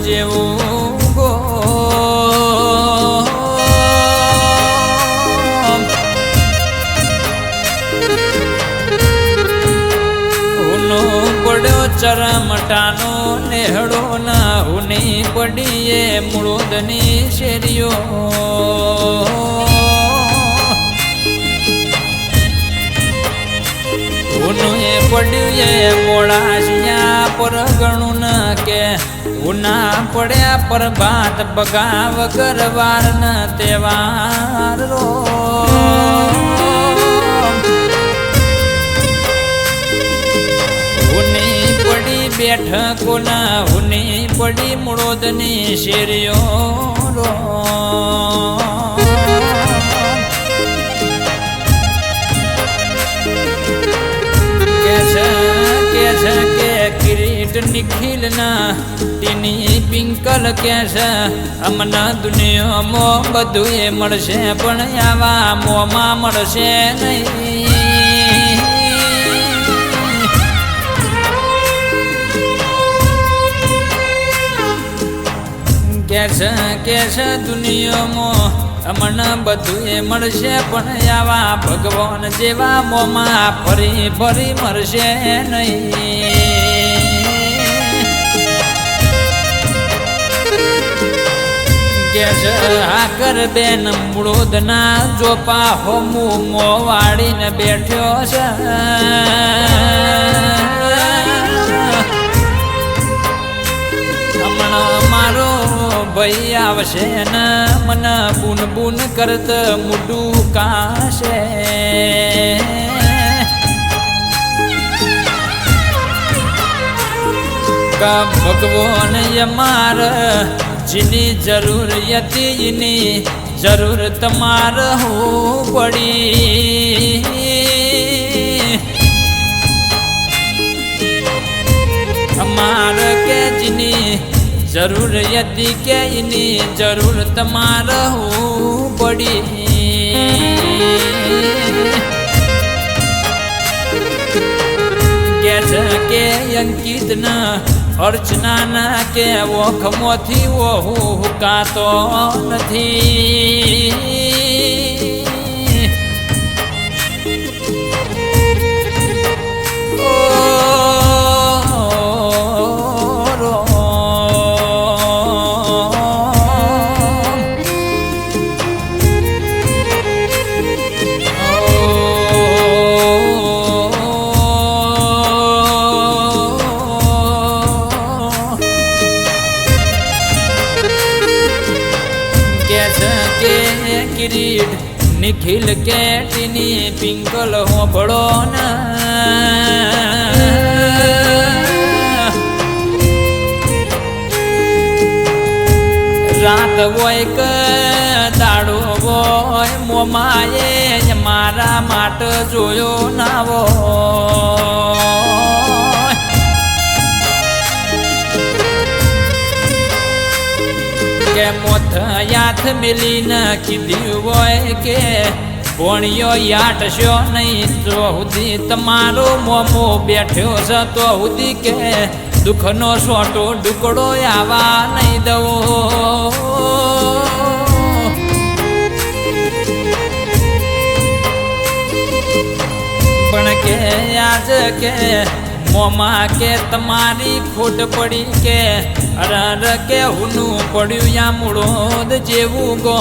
જેવું ગો પડ્યો ચરમટાનો નેહડો ના હુની પડીએ મૂળોદની શેરીઓ હુનું એ પડ્યું એ મોડાશિયા પર ગણું ન કે ઉના પડ્યા પર ભાત બગા વગર વાર ન તહેવાર રો બેઠકો ના હુની પડી મૂળોદની શેરીઓ રો કે કિરીટ નિખિલ ના તેની પિંકલ કે છે અમને દુનિયામાં બધું એ મળશે પણ આવા મોમાં મળશે નહીં કે છે દુનિયામાં અમને બધું એ મળશે પણ આવા ભગવાન જેવા મોમાં ફરી ફરી મળશે નહીં કે છે હાકર બેન મૂળોદના ચોપા હોમું મો વાળીને બેઠ્યો છે મારો ભાઈ આવશે ને મને બૂન બૂન કરત મુડું કાશે ભગવાન અમાર જેની જરૂરિયાત એની જરૂર તમાર હું પડી અમાર કે જેની જરૂરિયાત કે એની જરૂર તમાર હું પડી કે છે કે અંકિત ના અર્ચના ના કે ઓખમોથી હું હુકાતો નથી કિરીટ નિખિલ કેટીની પિંકલ હોબળો રાત હોય કે દાડો હોય મોમાએ મારા માટે જોયો નાવો કે મોથ યાથ મિલીને કીધું હોય કે ભોણિયો યાટશો નહીં તો સુધી તમારો મોમો બેઠ્યો છે તો સુધી કે દુઃખનો સોટો ડુકડો આવા નહીં દવો પણ કે આજ કે મોમાં કે તમારી ખોટ પડી કે અરર કે હુનું પડ્યું યા મૂળોદ જેવું ગો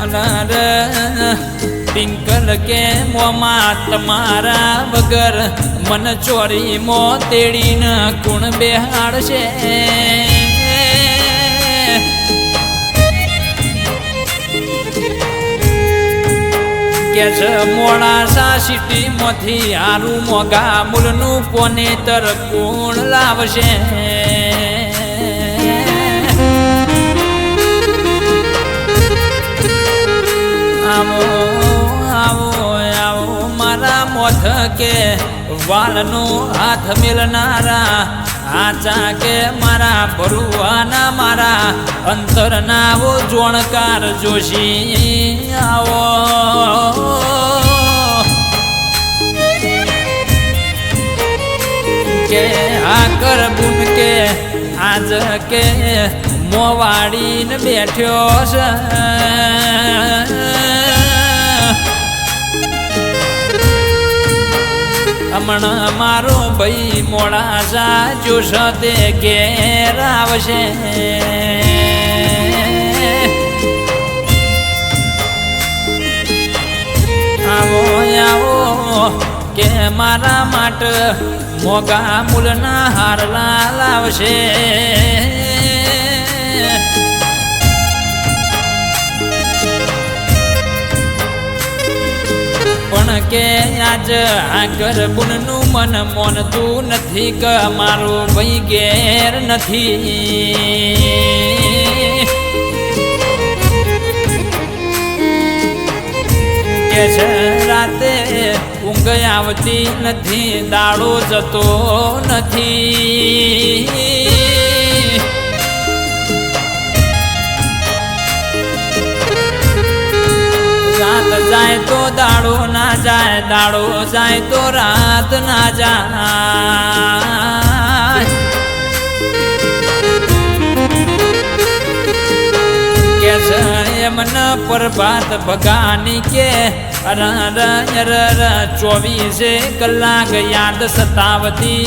અરર પિંકલ કે મોમાં તમારા વગર મન ચોરી મો તેડીને કુણ બેહાડશે કે છે મોડાસા સિટીમાંથી હારું મોગા મૂલનું પોનેતર કોણ લાવશે આવો આવો આવો મારા મોથ કે વાળનો હાથ મેલનારા આચા કે મારા ભરુવાના મારા અંતરના વો જોણકાર જોશી આવો કર બુન કે આજ કે મોવાડીને બેઠ્યો છે હમણાં મારો ભાઈ મોડા સાચું સતે ઘેર આવશે આવો આવો કે મારા માટે મોગા મૂલના હારલા લાવશે પણ કે આજ આ ગરબુનનું મન મોનતું નથી કે મારું ભાઈ ઘેર નથી કે છે રાતે ઊંઘ આવતી નથી દાડો જતો નથી રાત જાય તો દાડો ના જાય દાડો જાય તો રાત ના જાય કે છે એમને પ્રભાત ભગાની કે 24 કલાક યાદ સતાવતી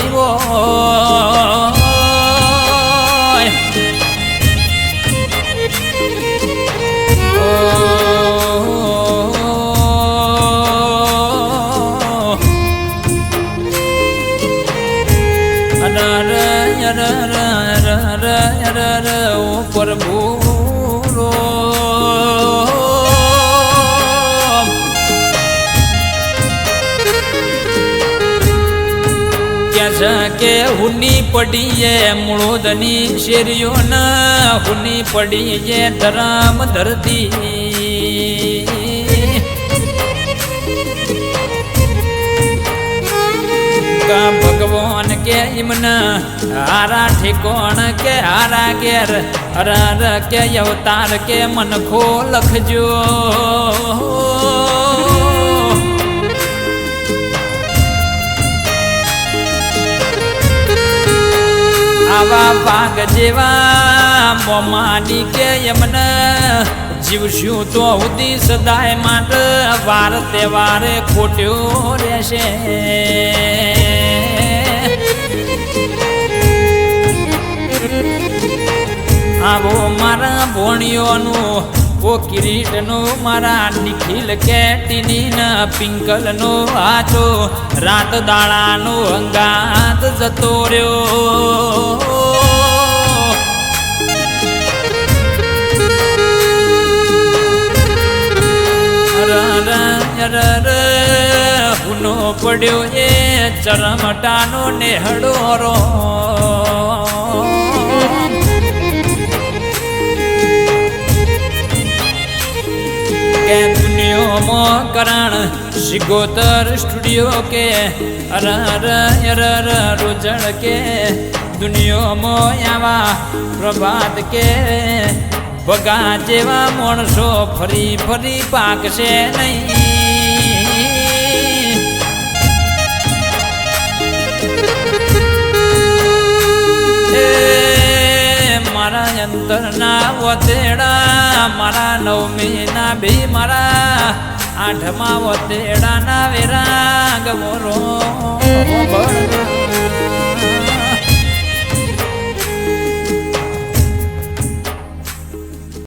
પ્રભુ કે હુની પડીએ મૂળોદની શેરીઓ ન હુની પડીએ ધરમ ધરતી ભગવાન કે ઇમને હારા ઠેકોણ કે હારા ઘેર અરર કે અવતાર કે મનખો લખજો આવા ભાગ જેવા મોમાની કે એમને જીવશું તો સુધી સદાય માટે વાર તહેવારે ખોટ્યો રહેશે આવો મારા ભોણિયોનું ઓ કિરીટનો મારા નિખિલ કેટીની પિંકલનો આચો રાત દાડાનો અંગાત જતો રહ્યો હુનો પડ્યો એ ચરમટાનો નેહડો રો કે દુનિયામાં કરણ શિગોતર સ્ટુડિયો કે અરર રોજળ કે દુનિયામાં આવા પ્રભાત કે ભગા જેવા માણસો ફરી ફરી પાકશે નહીં મારા અંતરના વતેડા મારા 9મીના ભી મારા 8મા વતેડાના વેરા ગમરો